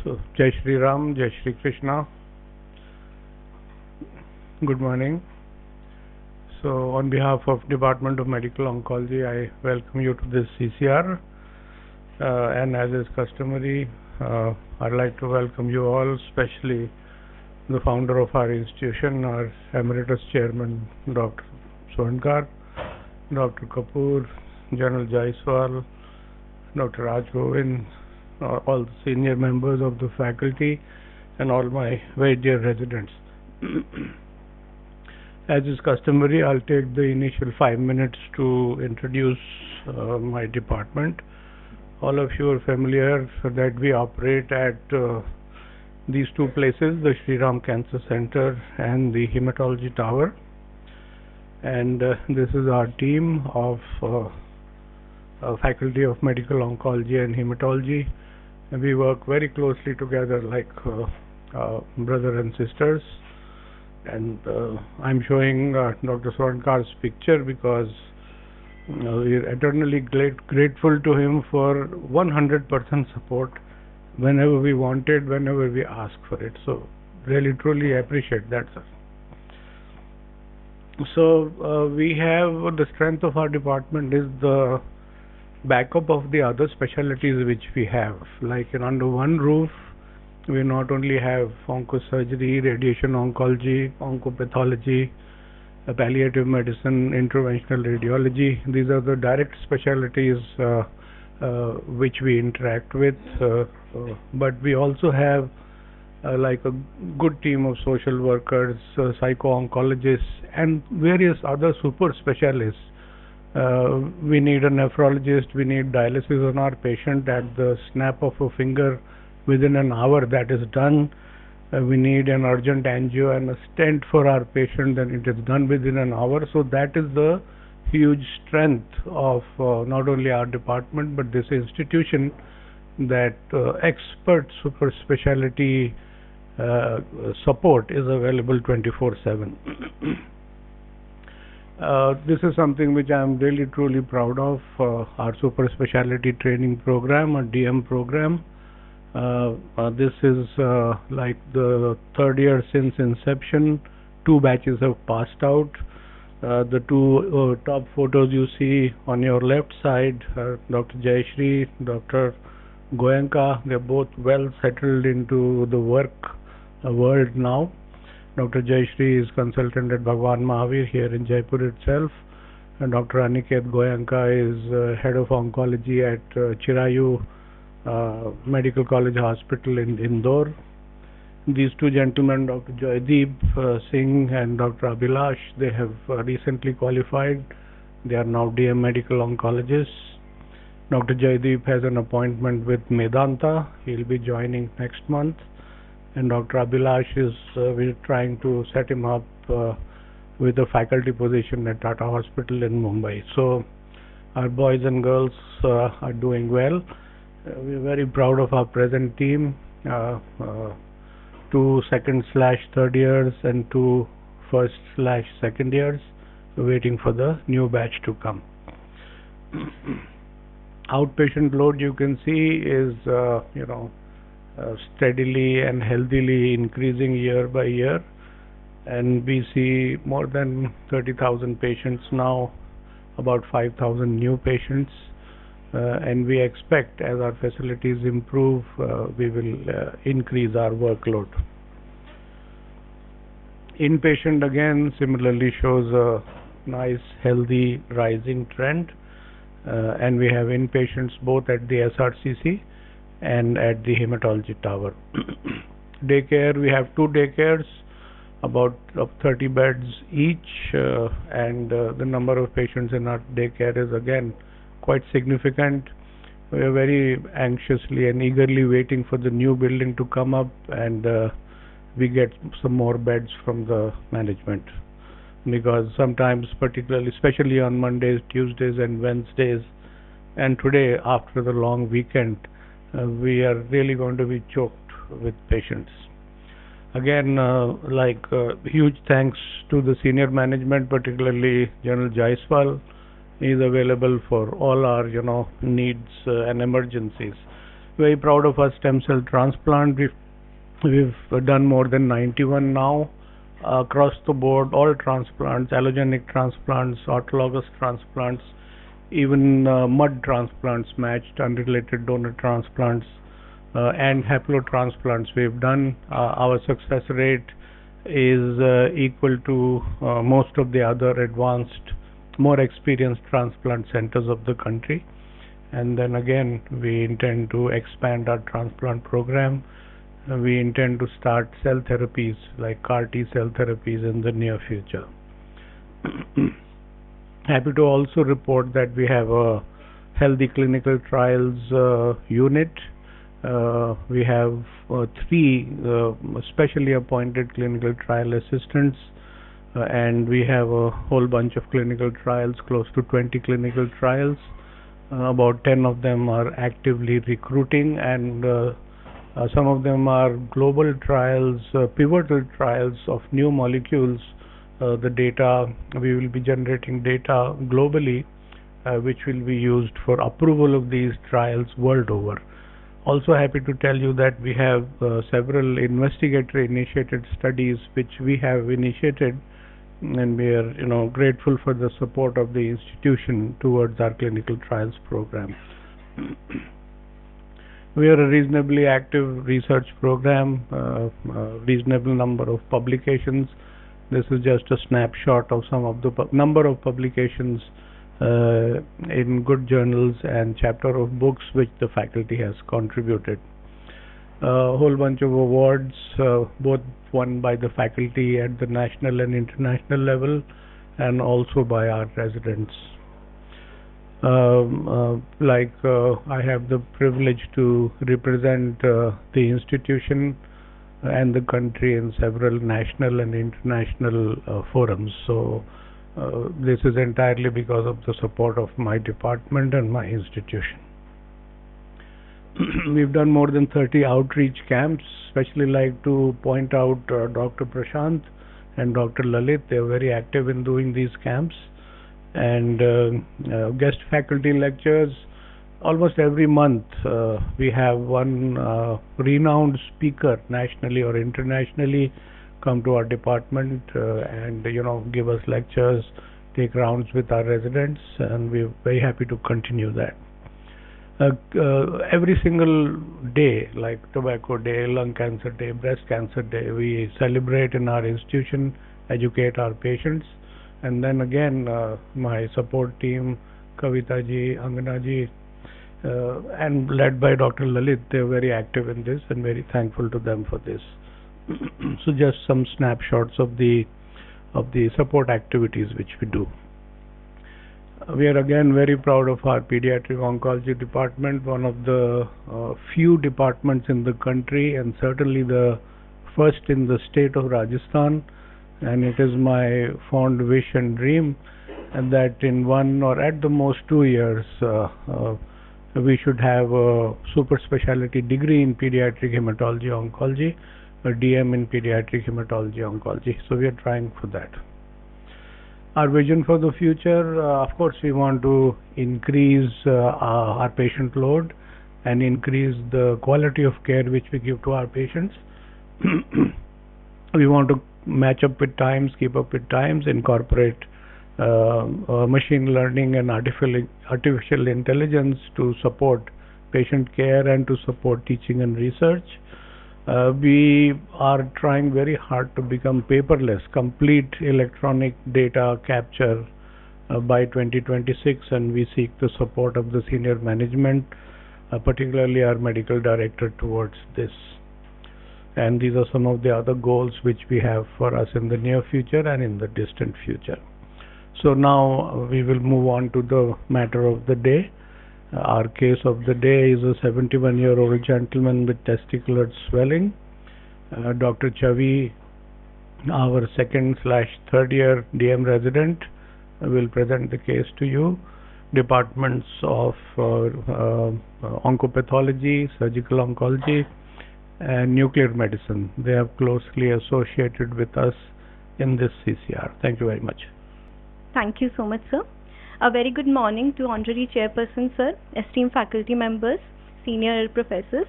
So, Jai Shri Ram, Jai Shri Krishna. Good morning. So, on behalf of Department of Medical Oncology, I welcome you to this CCR. And as is customary, I'd like to welcome you all, especially the founder of our institution, our Emeritus Chairman, Dr. Swarnkar, Dr. Kapoor, General Jaiswal, Dr. Raj Govind, all the senior members of the faculty, and all my very dear residents. As is customary, I'll take the initial 5 minutes to introduce my department. All of you are familiar that we operate at these two places, the Shri Ram Cancer Center and the Hematology Tower. And this is our team of Faculty of Medical Oncology and Hematology. And we work very closely together like brother and sisters. And I'm showing Dr. Swarnkar's picture because we're eternally grateful to him for 100% support whenever we wanted, whenever we ask for it. So really truly appreciate that, sir. So we have the strength of our department is the backup of the other specialties which we have. Like under one roof, we not only have oncosurgery, radiation oncology, oncopathology, palliative medicine, interventional radiology. These are the direct specialties which we interact with, but we also have like a good team of social workers, psycho-oncologists, and various other super specialists. We need a nephrologist, we need dialysis on our patient at the snap of a finger. Within an hour that is done. We need an urgent angio and a stent for our patient, and it is done within an hour. So that is the huge strength of not only our department but this institution, that expert super specialty support is available 24/7. This is something which I am really truly proud of, our super specialty training program, a DM program. This is like the third year since inception. 2 batches have passed out. The two top photos you see on your left side, Dr. Jayashree, Dr. Goenka, they're both well settled into the work world now. Dr. Jayashree is consultant at Bhagwan Mahavir here in Jaipur itself. And Dr. Aniket Goenka is head of oncology at Chirayu Medical College Hospital in Indore. These two gentlemen, Dr. Joydeep Singh and Dr. Abhilash, they have recently qualified. They are now DM Medical Oncologists. Dr. Joydeep has an appointment with Medanta. He'll be joining next month. And Dr. Abhilash is, we're trying to set him up with a faculty position at Tata Hospital in Mumbai. So our boys and girls are doing well. We're very proud of our present team, 2 second/third years and 2 first/second years. We're waiting for the new batch to come. Outpatient load, you can see, is steadily and healthily increasing year by year, and we see more than 30,000 patients now, about 5,000 new patients. And we expect as our facilities improve, we will increase our workload. Inpatient again similarly shows a nice healthy rising trend, and we have inpatients both at the SRCC and at the Hematology Tower. Daycare, we have 2 daycares, about 30 beds each, and the number of patients in our daycare is again quite significant. We are very anxiously and eagerly waiting for the new building to come up, and we get some more beds from the management, because sometimes, particularly, especially on Mondays, Tuesdays and Wednesdays, and today after the long weekend, we are really going to be choked with patients. Again, huge thanks to the senior management, particularly General Jaiswal. He is available for all our needs and emergencies. Very proud of our stem cell transplant. We've done more than 91 now across the board, all transplants, allogenic transplants, autologous transplants, even mud transplants, matched unrelated donor transplants, and haplotransplants we've done. Our success rate is equal to most of the other advanced, more experienced transplant centers of the country. And then again, we intend to expand our transplant program. We intend to start cell therapies like CAR T cell therapies in the near future. Happy to also report that we have a healthy clinical trials unit. We have 3 specially appointed clinical trial assistants, and we have a whole bunch of clinical trials, close to 20 clinical trials. About 10 of them are actively recruiting, and some of them are global trials, pivotal trials of new molecules. The data, we will be generating data globally, which will be used for approval of these trials world over. Also happy to tell you that we have several investigator-initiated studies which we have initiated, and we are, grateful for the support of the institution towards our clinical trials program. We are a reasonably active research program, reasonable number of publications. This is just a snapshot of some of the number of publications in good journals and chapter of books which the faculty has contributed. A whole bunch of awards, both won by the faculty at the national and international level, and also by our residents. I have the privilege to represent the institution and the country in several national and international forums. So this is entirely because of the support of my department and my institution. We've done more than 30 outreach camps. Especially like to point out Dr. Prashant and Dr. Lalit. They're very active in doing these camps. And guest faculty lectures. Almost every month we have one renowned speaker, nationally or internationally, come to our department and give us lectures, take rounds with our residents, and we're very happy to continue that. Every single day, like Tobacco Day, Lung Cancer Day, Breast Cancer Day, we celebrate in our institution, educate our patients, and then again my support team, Kavita ji, Angana ji, and led by Dr. Lalit, they're very active in this, and very thankful to them for this. So just some snapshots of the support activities which we do. We are again very proud of our pediatric oncology department, one of the few departments in the country, and certainly the first in the state of Rajasthan. And it is my fond wish and dream and that in 1 or at the most 2 years we should have a super specialty degree in pediatric hematology oncology, a DM in pediatric hematology oncology. So we are trying for that. Our vision for the future, of course, we want to increase our patient load and increase the quality of care which we give to our patients. We want to match up with times, keep up with times, incorporate machine learning and artificial intelligence to support patient care and to support teaching and research. We are trying very hard to become paperless, complete electronic data capture by 2026, and we seek the support of the senior management, particularly our medical director, towards this. And these are some of the other goals which we have for us in the near future and in the distant future. So now we will move on to the matter of the day. Our case of the day is a 71-year-old gentleman with testicular swelling. Dr. Chhavi, our second/third year DM resident, will present the case to you. Departments of Oncopathology, Surgical Oncology, and Nuclear Medicine. They have closely associated with us in this CCR. Thank you very much. Thank you so much, sir. A very good morning to Honorary Chairperson, sir, esteemed faculty members, senior professors,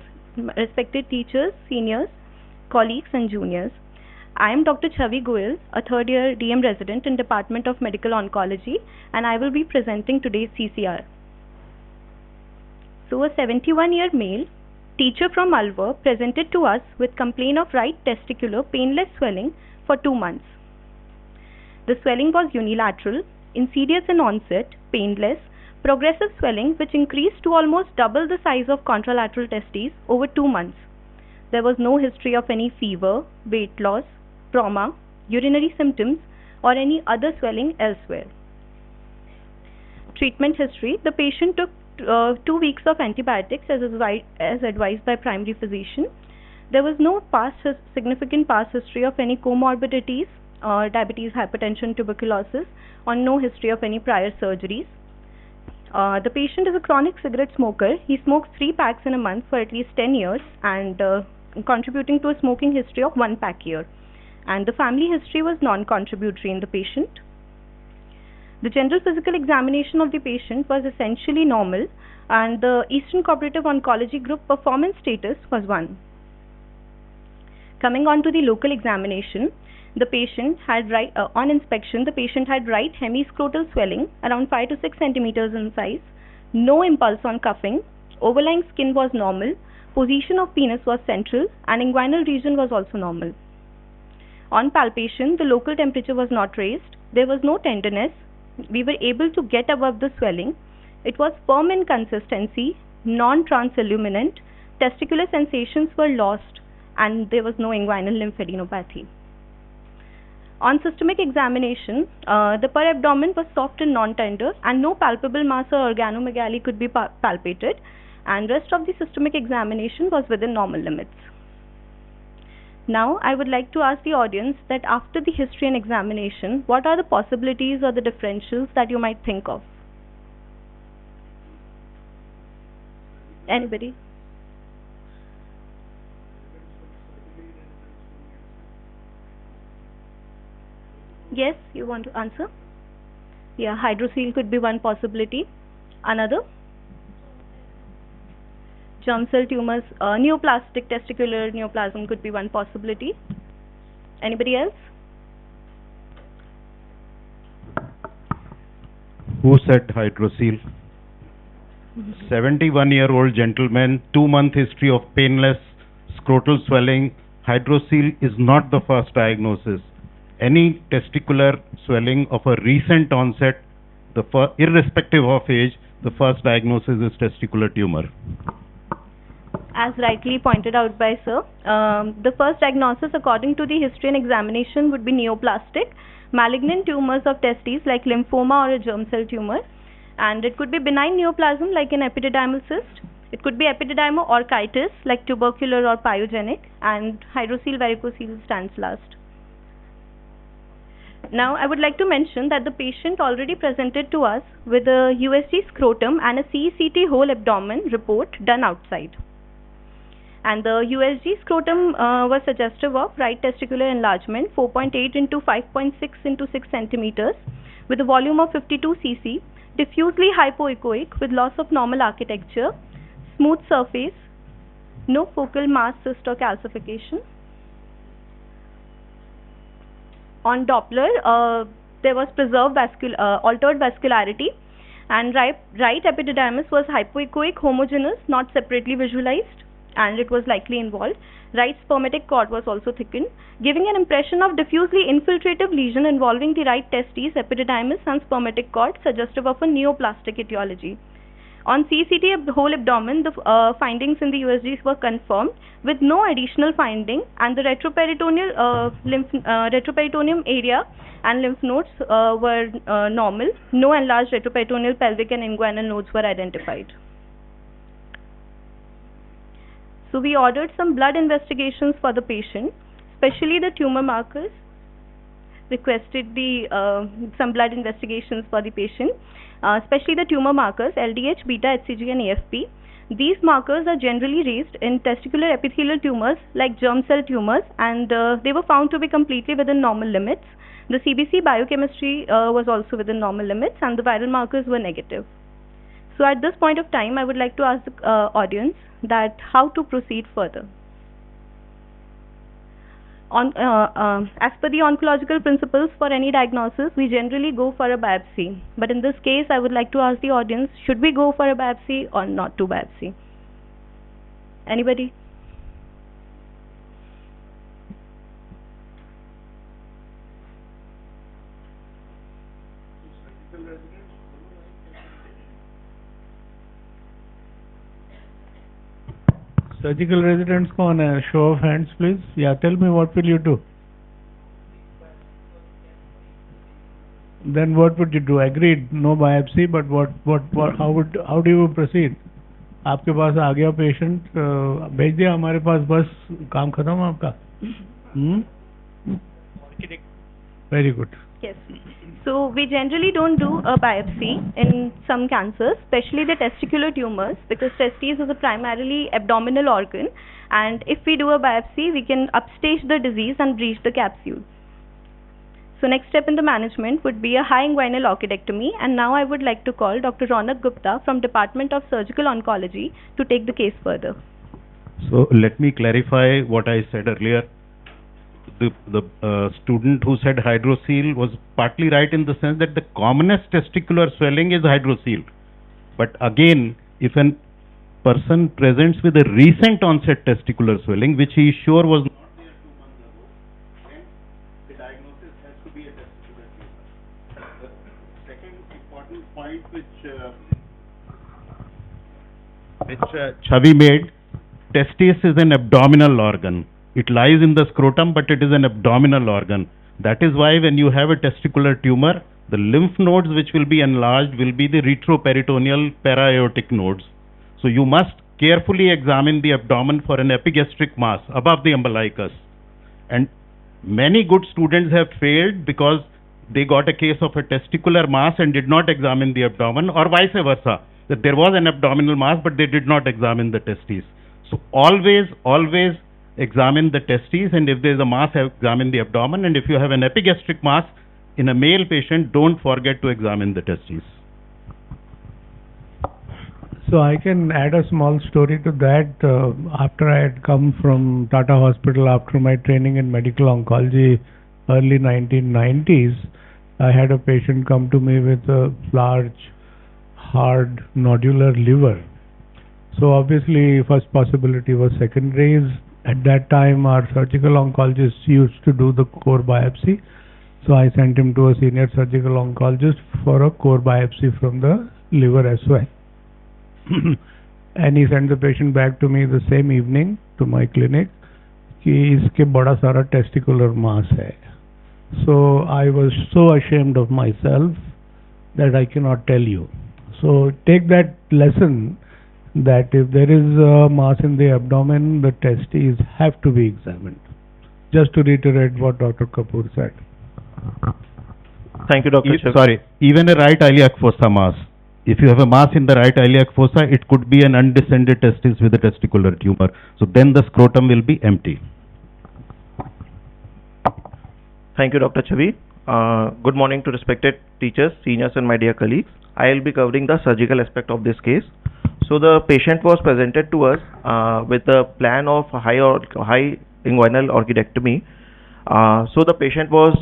respected teachers, seniors, colleagues and juniors. I am Dr. Chhavi Goyal, a third-year DM resident in Department of Medical Oncology, and I will be presenting today's CCR. So, a 71-year male teacher from Alwar presented to us with complaint of right testicular painless swelling for 2 months. The swelling was unilateral, insidious in onset, painless, progressive swelling which increased to almost double the size of contralateral testes over 2 months. There was no history of any fever, weight loss, trauma, urinary symptoms, or any other swelling elsewhere. Treatment history: the patient took 2 weeks of antibiotics as advised by primary physician. There was no significant past history of any comorbidities, diabetes, hypertension, tuberculosis, or no history of any prior surgeries. The patient is a chronic cigarette smoker. He smokes 3 packs in a month for at least 10 years and contributing to a smoking history of 1 pack a year. And the family history was non-contributory in the patient. The general physical examination of the patient was essentially normal, and the Eastern Cooperative Oncology Group performance status was 1. Coming on to the local examination, the patient had on inspection, the patient had right hemiscrotal swelling around 5 to 6 centimeters in size, no impulse on cuffing, overlying skin was normal, position of penis was central, and inguinal region was also normal. On palpation, the local temperature was not raised, there was no tenderness, we were able to get above the swelling, it was firm in consistency, non-transilluminant, testicular sensations were lost, and there was no inguinal lymphadenopathy. On systemic examination, the per abdomen was soft and non-tender, and no palpable mass or organomegaly could be palpated, and rest of the systemic examination was within normal limits. Now, I would like to ask the audience that after the history and examination, what are the possibilities or the differentials that you might think of? Anybody? Yes, you want to answer? Yeah, hydrocele could be one possibility. Another? Germ cell tumors, neoplastic testicular neoplasm could be one possibility. Anybody else? Who said hydrocele? 71-year-old gentleman, 2-month history of painless scrotal swelling. Hydrocele is not the first diagnosis. Any testicular swelling of a recent onset, irrespective of age, the first diagnosis is testicular tumor. As rightly pointed out by sir, the first diagnosis according to the history and examination would be neoplastic, malignant tumors of testes like lymphoma or a germ cell tumor, and it could be benign neoplasm like an epididymal cyst. It could be epididymal orchitis like tubercular or pyogenic, and hydrocele varicocele stands last. Now, I would like to mention that the patient already presented to us with a USG scrotum and a CECT whole abdomen report done outside. And the USG scrotum was suggestive of right testicular enlargement 4.8 into 5.6 into 6 centimeters with a volume of 52 cc, diffusely hypoechoic with loss of normal architecture, smooth surface, no focal mass, cyst or calcification. On Doppler, there was preserved altered vascularity, and right epididymis was hypoechoic, homogeneous, not separately visualized, and it was likely involved. Right spermatic cord was also thickened, giving an impression of diffusely infiltrative lesion involving the right testes, epididymis, and spermatic cord, suggestive of a neoplastic etiology. On CCT whole abdomen, the findings in the USGs were confirmed with no additional finding, and the retroperitoneum area and lymph nodes were normal. No enlarged retroperitoneal, pelvic, and inguinal nodes were identified. So we ordered some blood investigations for the patient, especially the tumor markers. Requested some blood investigations for the patient, especially the tumor markers LDH, beta, HCG, and AFP. These markers are generally raised in testicular epithelial tumors like germ cell tumors, and they were found to be completely within normal limits. The CBC biochemistry was also within normal limits, and the viral markers were negative. So at this point of time, I would like to ask the audience that how to proceed further. As per the oncological principles for any diagnosis, we generally go for a biopsy. But in this case, I would like to ask the audience, should we go for a biopsy or not to biopsy? Anybody? Surgical residents कौन है? Show of hands, please. Yeah, tell me, what will you do? Then what would you do? Agreed, no biopsy, but how do you proceed? आपके पास आ गया patient, भेज दिया हमारे पास, बस काम खत्म आपका. Very good. Yes. So we generally don't do a biopsy in some cancers, especially the testicular tumors, because testes is a primarily abdominal organ, and if we do a biopsy, we can upstage the disease and breach the capsule. So next step in the management would be a high inguinal orchidectomy, and now I would like to call Dr. Raunak Gupta from Department of Surgical Oncology to take the case further. So let me clarify what I said earlier. The student who said hydrocele was partly right in the sense that the commonest testicular swelling is hydrocele. But again, if a person presents with a recent onset testicular swelling, which he is sure was not there 2 months ago, then the diagnosis has to be a testicular tumor. The second important point which Chhavi made, testis is an abdominal organ. It lies in the scrotum, but it is an abdominal organ. That is why when you have a testicular tumor, the lymph nodes which will be enlarged will be the retroperitoneal para-aortic nodes. So you must carefully examine the abdomen for an epigastric mass above the umbilicus. And many good students have failed because they got a case of a testicular mass and did not examine the abdomen, or vice versa, that there was an abdominal mass but they did not examine the testes. So always examine the testes, and if there is a mass, examine the abdomen, and if you have an epigastric mass in a male patient, don't forget to examine the testes. So I can add a small story to that. After I had come from Tata Hospital after my training in medical oncology, early 1990s, I had a patient come to me with a large, hard, nodular liver. So obviously, first possibility was secondaries. At that time, our surgical oncologists used to do the core biopsy. So I sent him to a senior surgical oncologist for a core biopsy from the liver as well. And he sent the patient back to me the same evening to my clinic कि इसके बड़ा सारा testicular mass है. So I was so ashamed of myself that I cannot tell you. So take that lesson, that if there is a mass in the abdomen, the testes have to be examined. Just to reiterate what Dr. Kapoor said. Thank you, Dr. Chhavi. Sorry, even a right iliac fossa mass. If you have a mass in the right iliac fossa, it could be an undescended testis with a testicular tumor. So then the scrotum will be empty. Thank you, Dr. Chhavi. Good morning to respected teachers, seniors, and my dear colleagues. I will be covering the surgical aspect of this case. So the patient was presented to us with a plan of high inguinal orchidectomy. So the patient was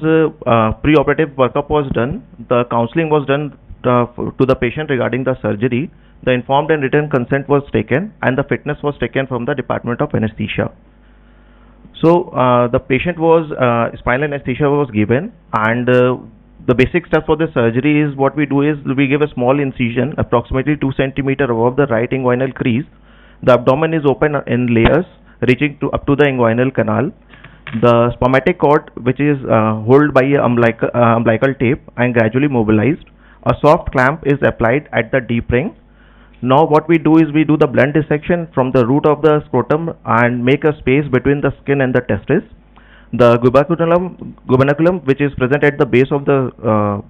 preoperative workup was done. The counseling was done to the patient regarding the surgery. The informed and written consent was taken, and the fitness was taken from the Department of Anesthesia. So the patient was spinal anesthesia was given, and the basic steps for the surgery is what we do is we give a small incision approximately 2 cm above the right inguinal crease. The abdomen is open in layers reaching up to the inguinal canal. The spermatic cord, which is held by a umbilical tape and gradually mobilized. A soft clamp is applied at the deep ring. Now what we do is we do the blunt dissection from the root of the scrotum and make a space between the skin and the testis. The gubernaculum, which is present at the base of the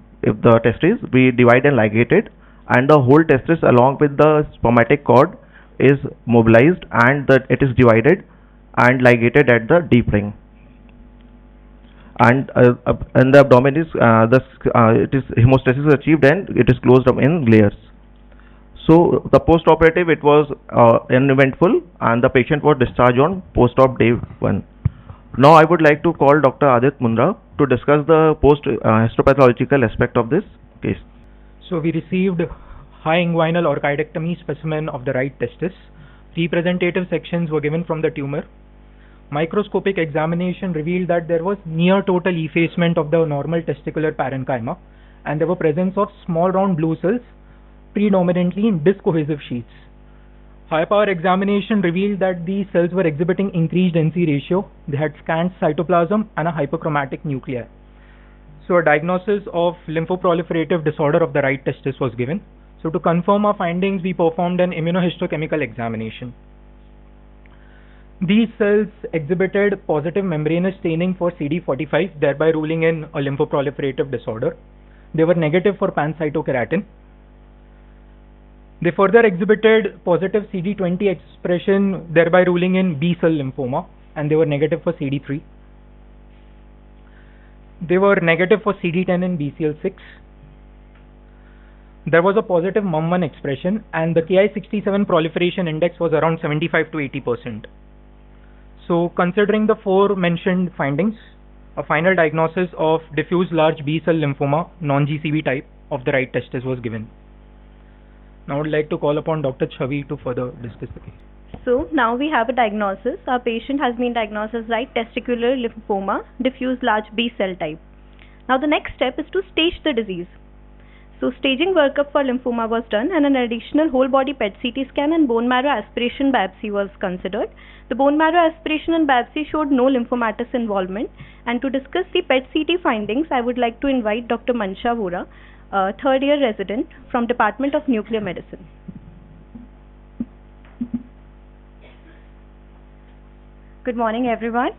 testis, we divide and ligate it, and the whole testis along with the spermatic cord is mobilized, and it is divided and ligated at the deep ring. And the abdomen is hemostasis is achieved and it is closed up in layers. So the post-operative, it was uneventful, and the patient was discharged on post-op day 1. Now I would like to call Dr. Aditya Mundra to discuss the histopathological aspect of this case. So we received high inguinal orchidectomy specimen of the right testis. Representative sections were given from the tumor. Microscopic examination revealed that there was near total effacement of the normal testicular parenchyma, and there were presence of small round blue cells predominantly in disc cohesive sheaths. High power examination revealed that these cells were exhibiting increased NC ratio. They had scant cytoplasm and a hyperchromatic nuclei. So a diagnosis of lymphoproliferative disorder of the right testis was given. So to confirm our findings, we performed an immunohistochemical examination. These cells exhibited positive membranous staining for CD45, thereby ruling in a lymphoproliferative disorder. They were negative for pancytokeratin. They further exhibited positive CD20 expression, thereby ruling in B-cell lymphoma, and they were negative for CD3. They were negative for CD10 and BCL6. There was a positive MUM1 expression, and the Ki67 proliferation index was around 75 to 80%. So, considering the forementioned findings, a final diagnosis of diffuse large B-cell lymphoma, non-GCB type, of the right testis was given. Now I would like to call upon Dr. Chhavi to further discuss the case. So now we have a diagnosis. Our patient has been diagnosed as right testicular lymphoma, diffuse large B cell type. Now the next step is to stage the disease. So staging workup for lymphoma was done, and an additional whole body PET CT scan and bone marrow aspiration biopsy was considered. The bone marrow aspiration and biopsy showed no lymphomatous involvement. And to discuss the PET CT findings, I would like to invite Dr. Mansha Vohra, third-year resident from Department of Nuclear Medicine. Good morning, everyone.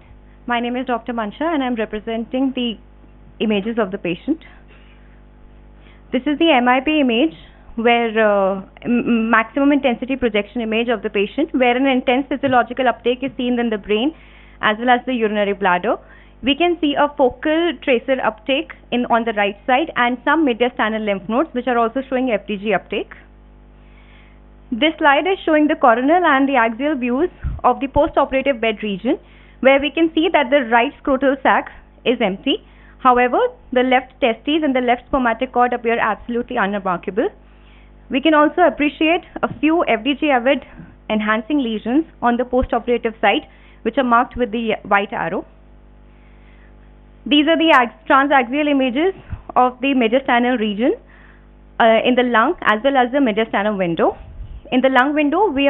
My name is Dr. Mansha, and I am representing the images of the patient. This is the MIP image, where maximum intensity projection image of the patient, where an intense physiological uptake is seen in the brain as well as the urinary bladder. We can see a focal tracer uptake on the right side and some mediastinal lymph nodes, which are also showing FDG uptake. This slide is showing the coronal and the axial views of the post-operative bed region, where we can see that the right scrotal sac is empty. However, the left testes and the left spermatic cord appear absolutely unremarkable. We can also appreciate a few FDG-avid enhancing lesions on the post-operative site, which are marked with the white arrow. These are the transaxial images of the mediastinal region in the lung as well as the mediastinal window. In the lung window, we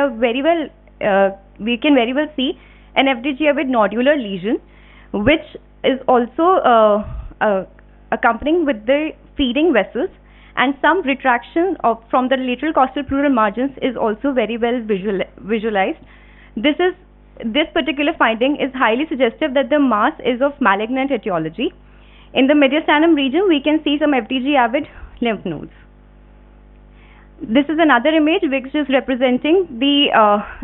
can very well see an FDG-avid nodular lesion, which is also accompanying with the feeding vessels, and some retraction from the lateral costal pleural margins is also very well visualized. This particular finding is highly suggestive that the mass is of malignant etiology. In the mediastinum region, we can see some FDG-avid lymph nodes. This is another image which is representing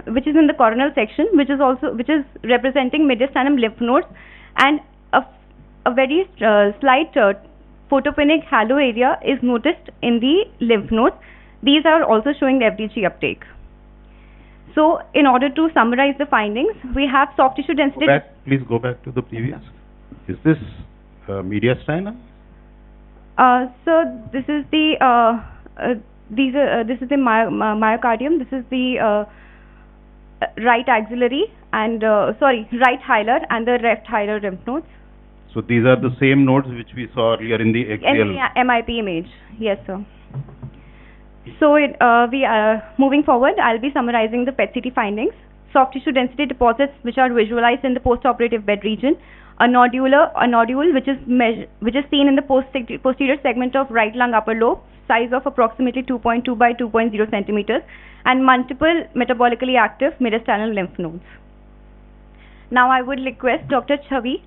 which is in the coronal section, which is representing mediastinum lymph nodes, and a very slight photopenic halo area is noticed in the lymph nodes. These are also showing FDG uptake. So, in order to summarize the findings, we have soft tissue density. Please go back to the previous. Is this mediastinum? So this is the this is the myocardium. This is the right axillary and right hilar and the left hilar lymph nodes. So these are the same nodes which we saw earlier in the axial. MIP image, yes, sir. So moving forward, I'll be summarizing the PET CT findings. Soft tissue density deposits which are visualized in the post-operative bed region. A nodule which is seen in the posterior segment of right lung upper lobe, size of approximately 2.2 by 2.0 centimeters, and multiple metabolically active mediastinal lymph nodes. Now I would request Dr. Chhavi.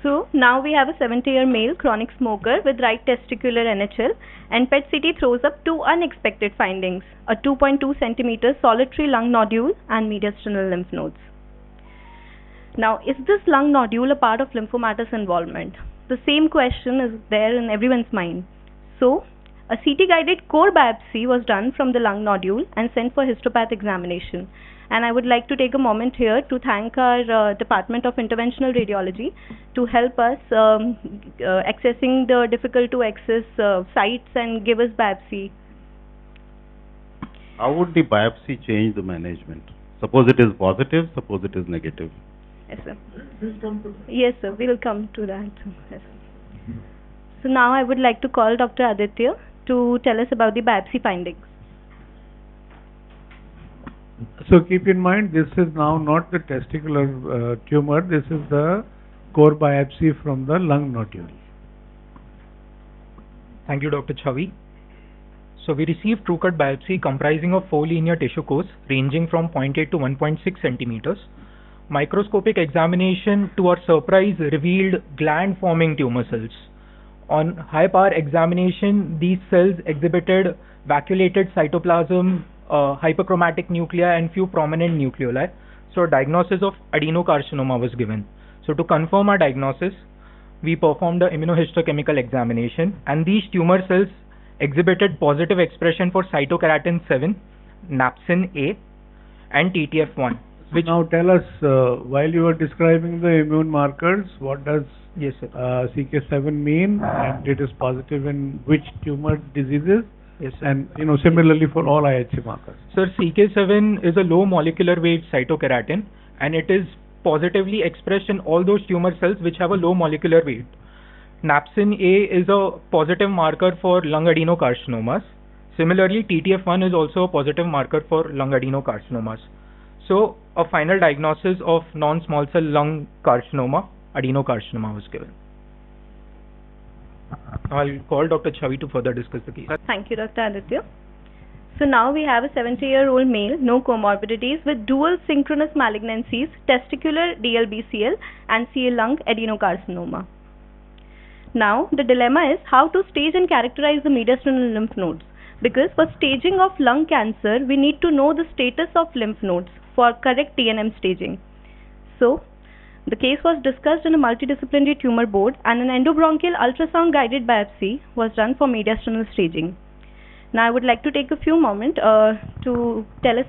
So now we have a 70-year male chronic smoker with right testicular NHL, and PET CT throws up two unexpected findings: a 2.2 centimeter solitary lung nodule and mediastinal lymph nodes. Now, is this lung nodule a part of lymphomatous involvement? The same question is there in everyone's mind. So A CT-guided core biopsy was done from the lung nodule and sent for histopath examination. And I would like to take a moment here to thank our Department of Interventional Radiology to help us accessing the difficult to access sites and give us biopsy. How would the biopsy change the management? Suppose it is positive, suppose it is negative. Yes, sir. Yes, sir. We will come to that. Yes. So now I would like to call Dr. Aditya to tell us about the biopsy findings. So keep in mind, this is now not the testicular tumor, this is the core biopsy from the lung nodule. Thank you, Dr. Chhavi. So we received true-cut biopsy comprising of 4 linear tissue cores ranging from 0.8 to 1.6 centimeters. Microscopic examination, to our surprise, revealed gland-forming tumor cells. On high-power examination, these cells exhibited vacuolated cytoplasm, hyperchromatic nuclei, and few prominent nucleoli. So a diagnosis of adenocarcinoma was given. So to confirm our diagnosis, we performed the immunohistochemical examination, and these tumor cells exhibited positive expression for cytokeratin 7, napsin A, and TTF1. Which now tell us, while you were describing the immune markers, what does yes, sir. CK7 mean, and it is positive in which tumor diseases? Yes, sir. And similarly for all IHC markers. Sir, CK7 is a low molecular weight cytokeratin, and it is positively expressed in all those tumor cells which have a low molecular weight. Napsin A is a positive marker for lung adenocarcinomas. Similarly, TTF1 is also a positive marker for lung adenocarcinomas. So, a final diagnosis of non-small cell lung carcinoma, adenocarcinoma, was given. I'll call Dr. Chhavi to further discuss the case. Thank you, Dr. Aditya. So now we have a 70-year-old male, no comorbidities, with dual synchronous malignancies, testicular DLBCL and CA lung adenocarcinoma. Now, the dilemma is how to stage and characterize the mediastinal lymph nodes. Because for staging of lung cancer, we need to know the status of lymph nodes for correct TNM staging. So, the case was discussed in a multidisciplinary tumor board, and an endobronchial ultrasound guided biopsy was done for mediastinal staging. Now, I would like to take a few moments to tell us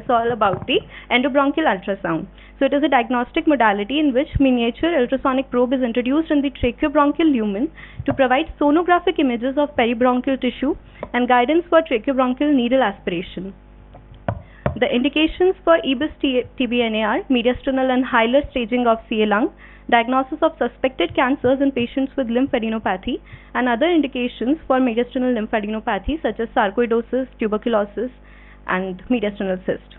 all about the endobronchial ultrasound. So it is a diagnostic modality in which miniature ultrasonic probe is introduced in the tracheobronchial lumen to provide sonographic images of peribronchial tissue and guidance for tracheobronchial needle aspiration. The indications for EBUS-TBNA, mediastinal and hilar staging of CA lung, diagnosis of suspected cancers in patients with lymphadenopathy, and other indications for mediastinal lymphadenopathy such as sarcoidosis, tuberculosis, and mediastinal cyst.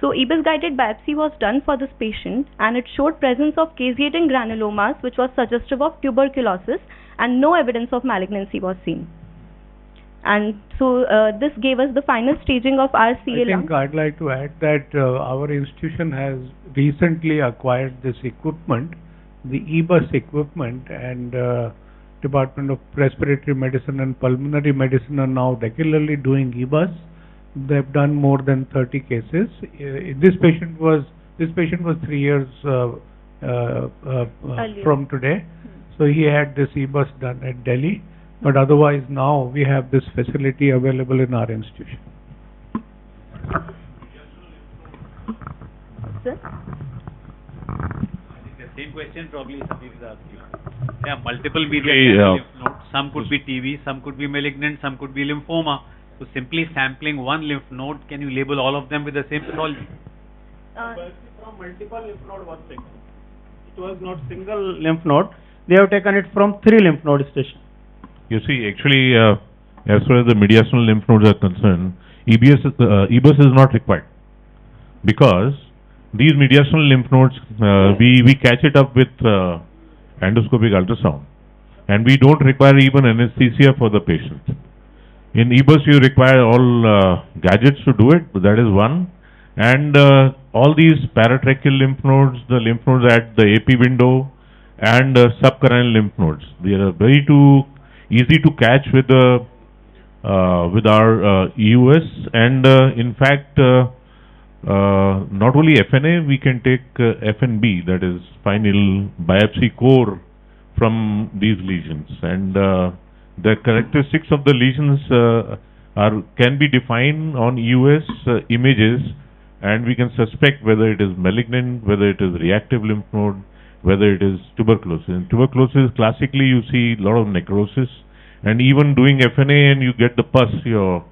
So EBUS guided biopsy was done for this patient, and it showed presence of caseating granulomas which was suggestive of tuberculosis, and no evidence of malignancy was seen. And so this gave us the final staging of our CA lung. I think I'd like to add that our institution has recently acquired this equipment, the EBUS equipment, and Department of Respiratory Medicine and Pulmonary Medicine are now regularly doing EBUS. They've done more than 30 cases. This patient was 3 years from today. So he had this EBUS done at Delhi. But otherwise now we have this facility available in our institution. Sir? I think the same question probably Sabir is asking. There are multiple mediastinal lymph nodes. Some could be TB, some could be malignant, some could be lymphoma. So simply sampling one lymph node, can you label all of them with the same pathology? From multiple lymph node was taken. It was not single lymph node. They have taken it from 3 lymph node stations. You see, actually, as far as the mediastinal lymph nodes are concerned, EBUS is not required, because these mediastinal lymph nodes, we catch it up with endoscopic ultrasound, and we don't require even anesthesia for the patient. In EBUS, you require all gadgets to do it, that is one, and all these paratracheal lymph nodes, the lymph nodes at the AP window, and subcarinal lymph nodes, they are very easy to catch with our EUS, and in fact not only FNA, we can take FNB, that is final biopsy core from these lesions, and the characteristics of the lesions can be defined on EUS images, and we can suspect whether it is malignant, whether it is reactive lymph node, whether it is tuberculosis. In tuberculosis, classically you see a lot of necrosis, and even doing FNA and you get the pus, your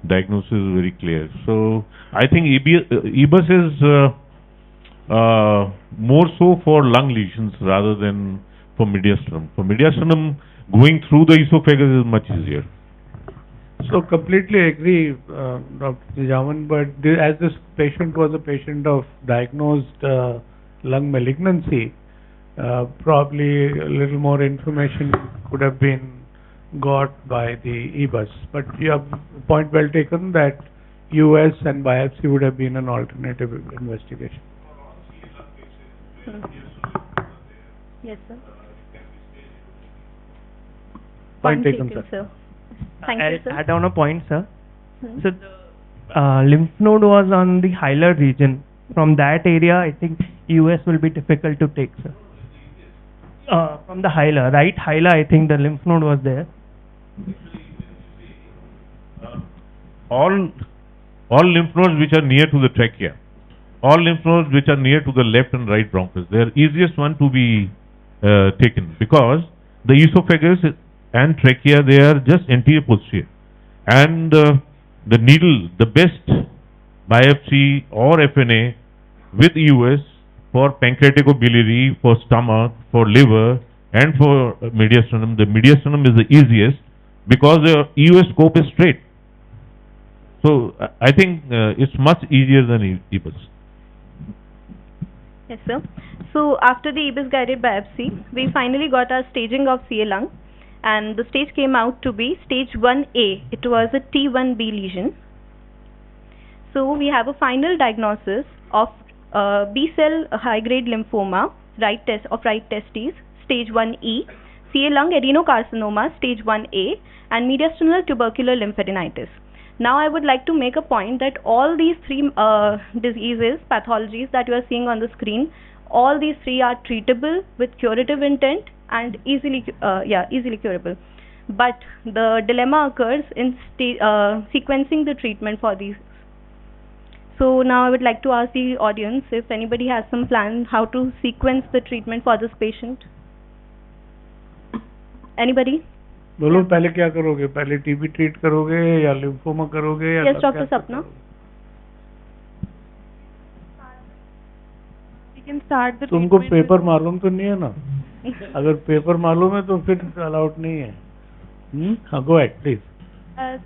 diagnosis is very clear. So I think EBUS is more so for lung lesions rather than for mediastinum. For mediastinum, going through the esophagus is much easier. So completely agree, Dr. Jaman, but as this patient was a patient of diagnosed lung malignancy, probably a little more information could have been got by the EBUS. But you have point well taken that US and biopsy would have been an alternative investigation. Yes, sir. Point taken, sir. Thank you, sir. Add on a point, sir. Hmm. So the lymph node was on the hilar region. From that area, I think US will be difficult to take, sir. From the hilar, right hilar, I think the lymph node was there. All lymph nodes which are near to the trachea, all lymph nodes which are near to the left and right bronchus, they are easiest one to be taken, because the esophagus and trachea, they are just anterior posterior, and the needle, the best biopsy or FNA with EUS for pancreaticobiliary, for stomach, for liver, and for mediastinum. The mediastinum is the easiest because the EUS scope is straight. So I think it's much easier than EBUS. Yes, sir. So after the EBUS guided biopsy, we finally got our staging of CA lung, and the stage came out to be stage 1A. It was a T1B lesion. So we have a final diagnosis of B-cell high-grade lymphoma, right testes, stage 1E, CA lung adenocarcinoma, stage 1A, and mediastinal tubercular lymphadenitis. Now I would like to make a point that all these three diseases, pathologies that you are seeing on the screen, all these three are treatable with curative intent and easily curable. But the dilemma occurs in sequencing the treatment for these. So now I would like to ask the audience if anybody has some plan how to sequence the treatment for this patient. Anybody? बोलो पहले क्या करोगे? पहले TB treat करोगे या lymphoma करोगे या Yes, Dr. Sapna. We can start the तुमको treatment पेपर मालूम तो नहीं है ना? अगर पेपर मालूम है तो फिर अलाउड नहीं है. हाँ, go ahead, please.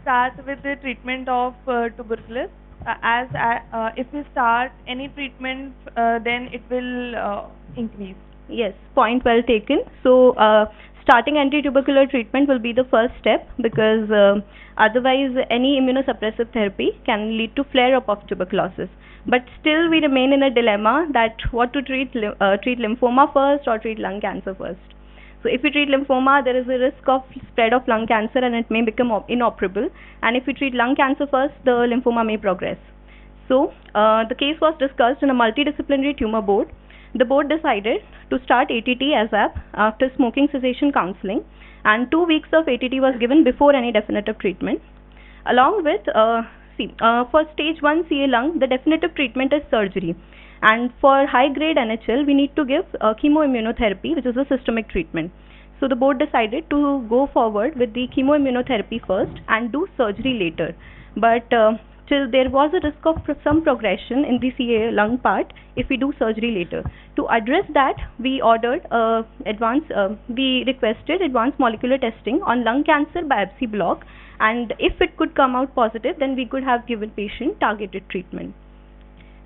Start with the treatment of tuberculosis. If we start any treatment, then it will increase. Yes, point well taken. So starting anti-tubercular treatment will be the first step, because otherwise any immunosuppressive therapy can lead to flare-up of tuberculosis. But still we remain in a dilemma that what to treat lymphoma first or treat lung cancer first. So if we treat lymphoma, there is a risk of spread of lung cancer and it may become inoperable. And if we treat lung cancer first, the lymphoma may progress. So the case was discussed in a multidisciplinary tumor board. The board decided to start ATT ASAP after smoking cessation counseling, and 2 weeks of ATT was given before any definitive treatment. Along with, for stage 1 CA lung, the definitive treatment is surgery. And for high-grade NHL, we need to give chemoimmunotherapy, which is a systemic treatment. So the board decided to go forward with the chemoimmunotherapy first and do surgery later. But till there was a risk of some progression in the CA lung part if we do surgery later. To address that, we requested advanced molecular testing on lung cancer biopsy block, and if it could come out positive, then we could have given patient targeted treatment.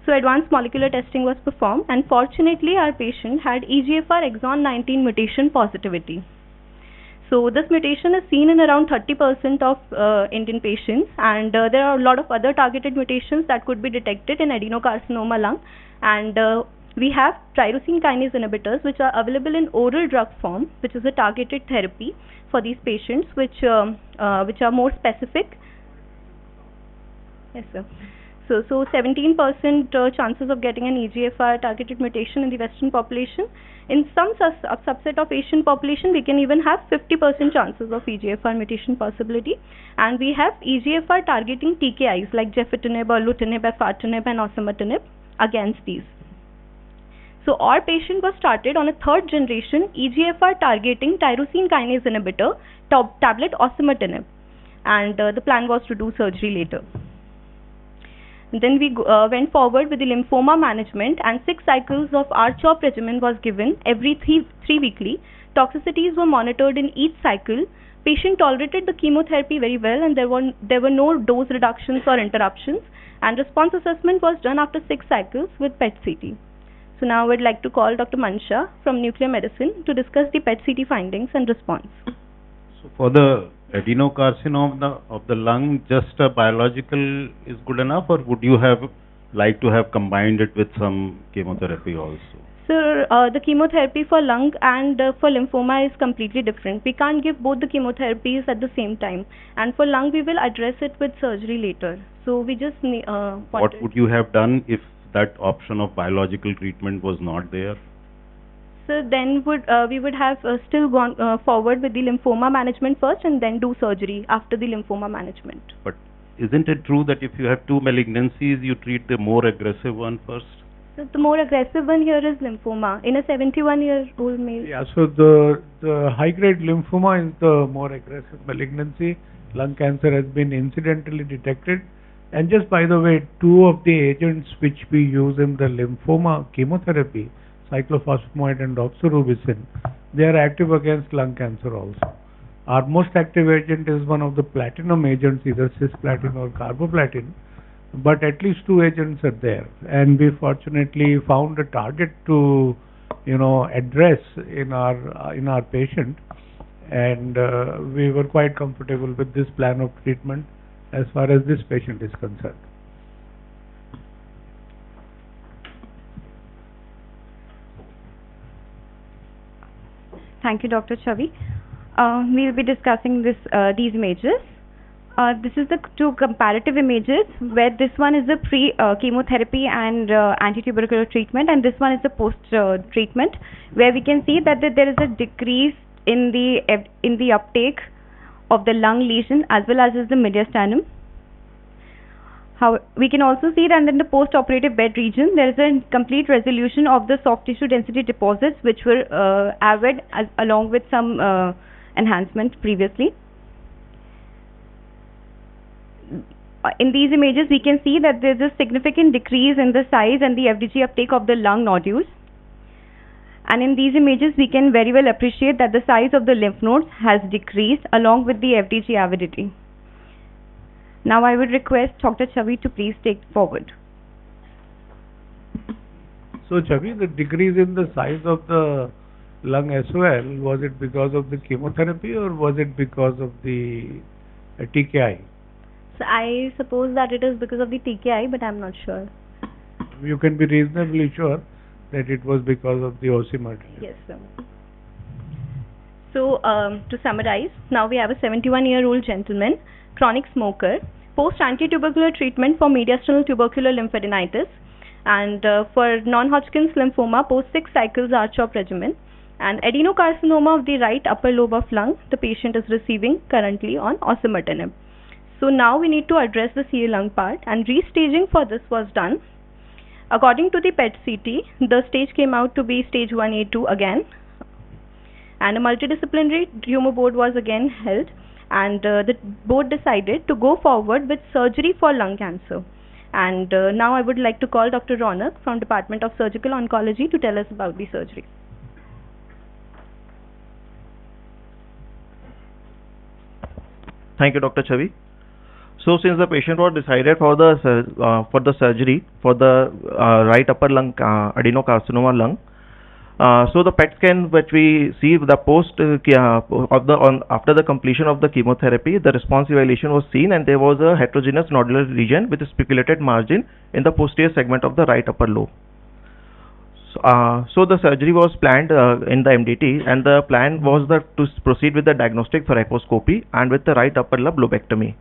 So advanced molecular testing was performed, and fortunately our patient had EGFR exon 19 mutation positivity. So this mutation is seen in around 30% of Indian patients, and there are a lot of other targeted mutations that could be detected in adenocarcinoma lung, and we have tyrosine kinase inhibitors which are available in oral drug form, which is a targeted therapy for these patients, which are more specific. Yes, sir. So 17% chances of getting an EGFR targeted mutation in the Western population. In some subset of Asian population, we can even have 50% chances of EGFR mutation possibility. And we have EGFR targeting TKIs like gefitinib, erlotinib, afatinib, and osimertinib against these. So our patient was started on a third generation EGFR targeting tyrosine kinase inhibitor, tablet osimertinib, and the plan was to do surgery later. Then we went forward with the lymphoma management, and 6 cycles of R-CHOP regimen was given every three weekly. Toxicities were monitored in each cycle. Patient tolerated the chemotherapy very well, and there were no dose reductions or interruptions, and response assessment was done after 6 cycles with PET-CT. So now I would like to call Dr. Mansha from Nuclear Medicine to discuss the PET-CT findings and response. So for the adenocarcinoma of the lung, just a biological is good enough, or would you have like to have combined it with some chemotherapy also? Sir, the chemotherapy for lung and for lymphoma is completely different. We can't give both the chemotherapies at the same time. And for lung, we will address it with surgery later. So we just What would you have done if that option of biological treatment was not there? So then we would have still gone forward with the lymphoma management first and then do surgery after the lymphoma management. But isn't it true that if you have 2 malignancies, you treat the more aggressive one first? So the more aggressive one here is lymphoma in a 71-year-old male. Yeah, so the high-grade lymphoma is the more aggressive malignancy. Lung cancer has been incidentally detected. And just by the way, 2 of the agents which we use in the lymphoma chemotherapy, cyclophosphamide and doxorubicin, they are active against lung cancer also. Our most active agent is one of the platinum agents, either cisplatin or carboplatin, but at least 2 agents are there, and we fortunately found a target to address in our patient, and we were quite comfortable with this plan of treatment as far as this patient is concerned. Thank you, Dr. Chhavi. We will be discussing these images. This is the 2 comparative images, where this one is the pre-chemotherapy and anti-tubercular treatment, and this one is the post-treatment, where we can see that there is a decrease in the uptake of the lung lesion as well as the mediastinum. How we can also see that in the post-operative bed region, there is a complete resolution of the soft tissue density deposits, which were avid along with some enhancement previously. In these images, we can see that there is a significant decrease in the size and the FDG uptake of the lung nodules. And in these images, we can very well appreciate that the size of the lymph nodes has decreased along with the FDG avidity. Now I would request Dr. Chhavi to please take forward. So Chhavi, the decrease in the size of the lung as well, was it because of the chemotherapy or was it because of the TKI? So I suppose that it is because of the TKI, but I'm not sure. You can be reasonably sure that it was because of the osimertinib. Yes, sir. So to summarize, now we have a 71-year-old gentleman, chronic smoker, post anti-tubercular treatment for mediastinal tubercular lymphadenitis, and for non-Hodgkin's lymphoma, post 6 cycles R-CHOP regimen, and adenocarcinoma of the right upper lobe of lung, the patient is receiving currently on osimertinib. So now we need to address the CA lung part, and restaging for this was done. According to the PET-CT, the stage came out to be stage 1A2 again, and a multidisciplinary tumor board was again held, and the board decided to go forward with surgery for lung cancer. And now I would like to call Dr. Raunak from Department of Surgical Oncology to tell us about the surgery. Thank you, Dr. Chhavi. So, since the patient was decided for the surgery for the right upper lung adenocarcinoma lung, so the PET scan which we see the after the completion of the chemotherapy, the response evaluation was seen, and there was a heterogeneous nodular region with a spiculated margin in the posterior segment of the right upper lobe. So the surgery was planned in the MDT, and the plan was to proceed with the diagnostic thoracoscopy and with the right upper lobe lobectomy.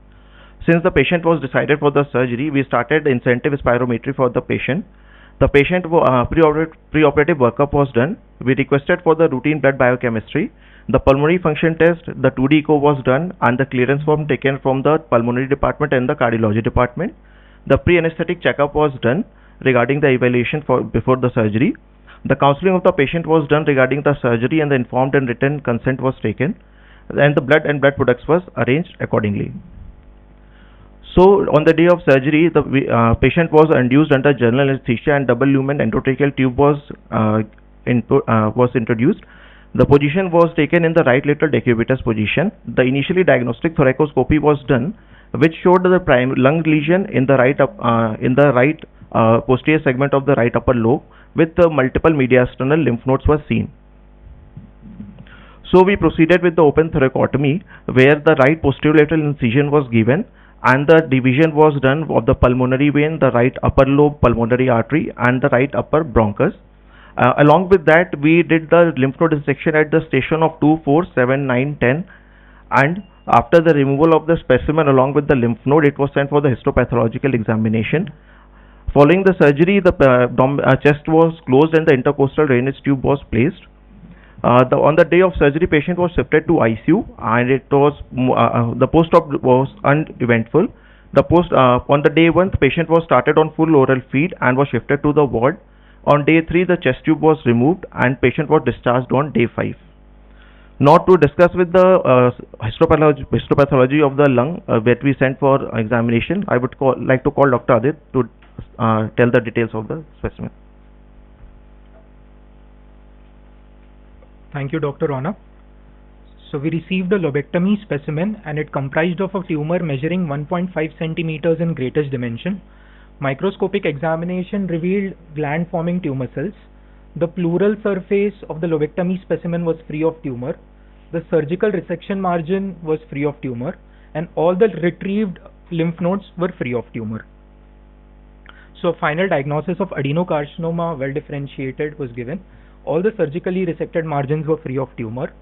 Since the patient was decided for the surgery, we started the incentive spirometry for the patient. The patient preoperative workup was done. We requested for the routine blood biochemistry. The pulmonary function test, the 2D echo was done, and the clearance form taken from the pulmonary department and the cardiology department. The pre-anesthetic checkup was done regarding the evaluation before the surgery. The counseling of the patient was done regarding the surgery, and the informed and written consent was taken, and the blood and blood products was arranged accordingly. So on the day of surgery, the patient was induced under general anesthesia, and double lumen endotracheal tube was introduced. The position was taken in the right lateral decubitus position. The initially diagnostic thoracoscopy was done, which showed the primary lung lesion in the right posterior segment of the right upper lobe, with multiple mediastinal lymph nodes were seen. So we proceeded with the open thoracotomy, where the right posterior lateral incision was given, and the division was done of the pulmonary vein, the right upper lobe pulmonary artery, and the right upper bronchus. Along with that, we did the lymph node dissection at the station of 2, 4, 7, 9, 10, and after the removal of the specimen along with the lymph node, it was sent for the histopathological examination. Following the surgery, the chest was closed and the intercostal drainage tube was placed. On the day of surgery, patient was shifted to ICU, and it was the post-op was uneventful. On the day 1, the patient was started on full oral feed and was shifted to the ward. On day 3, the chest tube was removed and patient was discharged on day 5. Now to discuss with the histopathology of the lung that we sent for examination, I would like to call Dr. Aditya to tell the details of the specimen. Thank you, Dr. Raunak. So we received a lobectomy specimen, and it comprised of a tumor measuring 1.5 centimeters in greatest dimension. Microscopic examination revealed gland-forming tumor cells. The pleural surface of the lobectomy specimen was free of tumor. The surgical resection margin was free of tumor, and all the retrieved lymph nodes were free of tumor. So final diagnosis of adenocarcinoma well differentiated was given. All the surgically resected margins were free of tumor.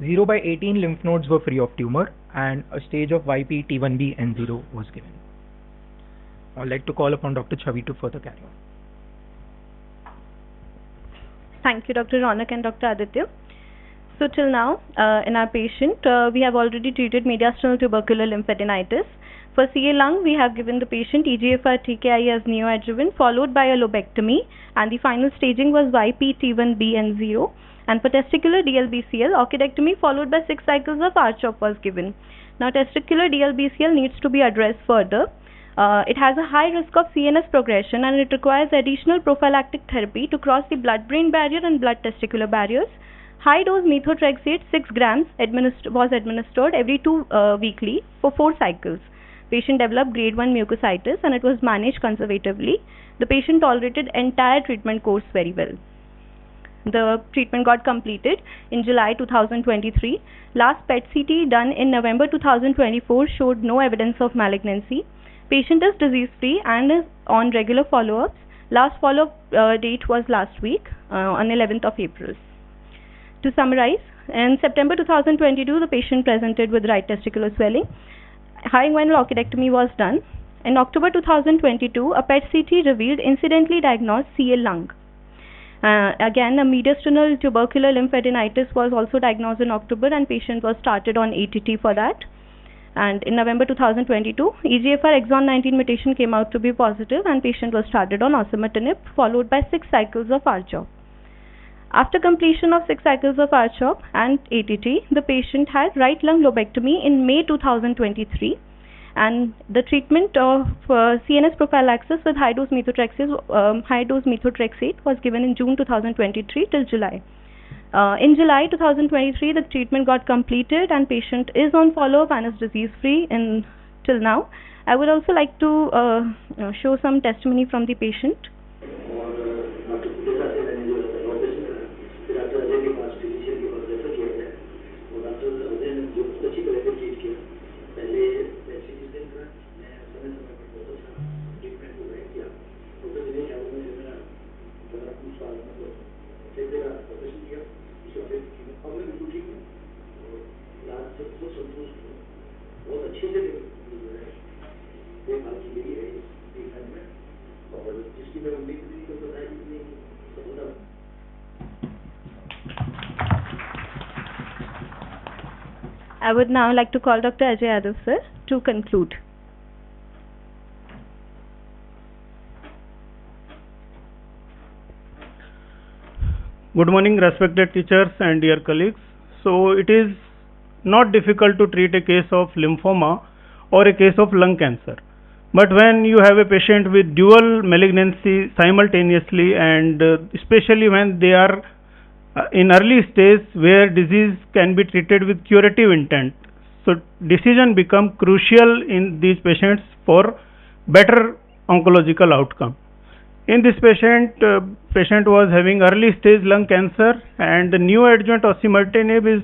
0/18 lymph nodes were free of tumor, and a stage of YP T1b N0 was given. I'd like to call upon Dr. Chhavi to further carry on. Thank you, Dr. Raunak and Dr. Aditya. So till now, in our patient, we have already treated mediastinal tubercular lymphadenitis. For CA lung, we have given the patient EGFR TKI as neoadjuvant, followed by a lobectomy, and the final staging was YP-T1B and 0. And for testicular DLBCL, orchidectomy followed by 6 cycles of R-CHOP was given. Now, testicular DLBCL needs to be addressed further. It has a high risk of CNS progression, and it requires additional prophylactic therapy to cross the blood-brain barrier and blood-testicular barriers. High-dose methotrexate 6 grams was administered every 2 weekly for 4 cycles. Patient developed grade 1 mucositis, and it was managed conservatively. The patient tolerated entire treatment course very well. The treatment got completed in July 2023. Last PET-CT done in November 2024 showed no evidence of malignancy. Patient is disease-free and is on regular follow-ups. Last follow-up date was last week on 11th of April. To summarize, in September 2022, the patient presented with right testicular swelling. High inguinal orchidectomy was done. In October 2022, a PET-CT revealed incidentally diagnosed CA lung. Again, a mediastinal tubercular lymphadenitis was also diagnosed in October, and patient was started on ATT for that. And in November 2022, EGFR exon 19 mutation came out to be positive, and patient was started on osimertinib, followed by 6 cycles of R-CHOP. After completion of 6 cycles of R-CHOP and ATT, the patient had right lung lobectomy in May 2023, and the treatment of CNS prophylaxis with high-dose methotrexate was given in June 2023 till July. In July 2023, the treatment got completed, and patient is on follow-up and is disease-free till now. I would also like to show some testimony from the patient. I would now like to call Dr. Ajay Yadav sir to conclude. Good morning, respected teachers and dear colleagues. So it is not difficult to treat a case of lymphoma or a case of lung cancer. But when you have a patient with dual malignancy simultaneously, and especially when they are in early stage where disease can be treated with curative intent, so decision become crucial in these patients for better oncological outcome. In this patient, patient was having early stage lung cancer, and the neoadjuvant osimertinib is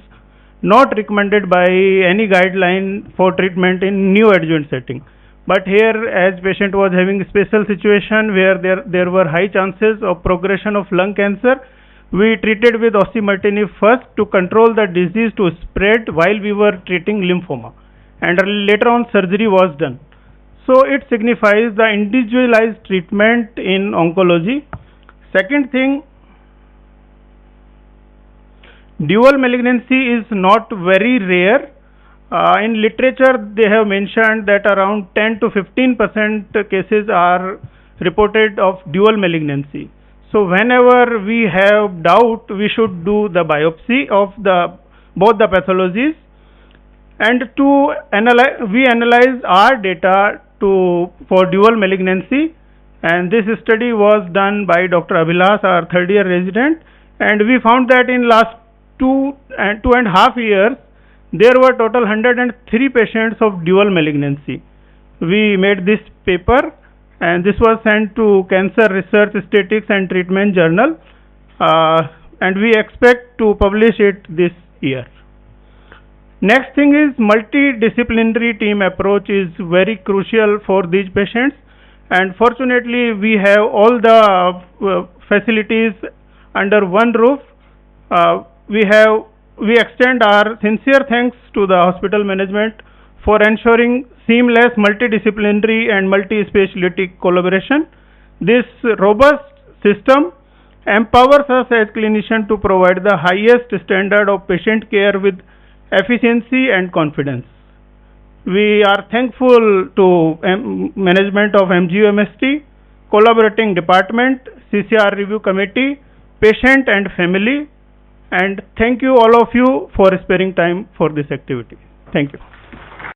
not recommended by any guideline for treatment in neoadjuvant setting. But here, as patient was having a special situation where there were high chances of progression of lung cancer, we treated with osimertinib first to control the disease to spread while we were treating lymphoma, and later on surgery was done. So it signifies the individualized treatment in oncology. Second thing, dual malignancy is not very rare. In literature, they have mentioned that around 10 to 15% cases are reported of dual malignancy. So whenever we have doubt, we should do the biopsy of both the pathologies, and we analyze our data for dual malignancy, and this study was done by Dr. Abhilash, our third-year resident, and we found that in last 2.5 years, there were total 103 patients of dual malignancy. We made this paper, and this was sent to Cancer Research Statistics and Treatment Journal, and we expect to publish it this year. Next thing is multidisciplinary team approach is very crucial for these patients, and fortunately we have all the facilities under one roof. We extend our sincere thanks to the hospital management for ensuring seamless multidisciplinary and multi-specialty collaboration. This robust system empowers us as clinicians to provide the highest standard of patient care with efficiency and confidence. We are thankful to management of MGUMST, collaborating department, CCR review committee, patient and family, and thank you all of you for sparing time for this activity. Thank you.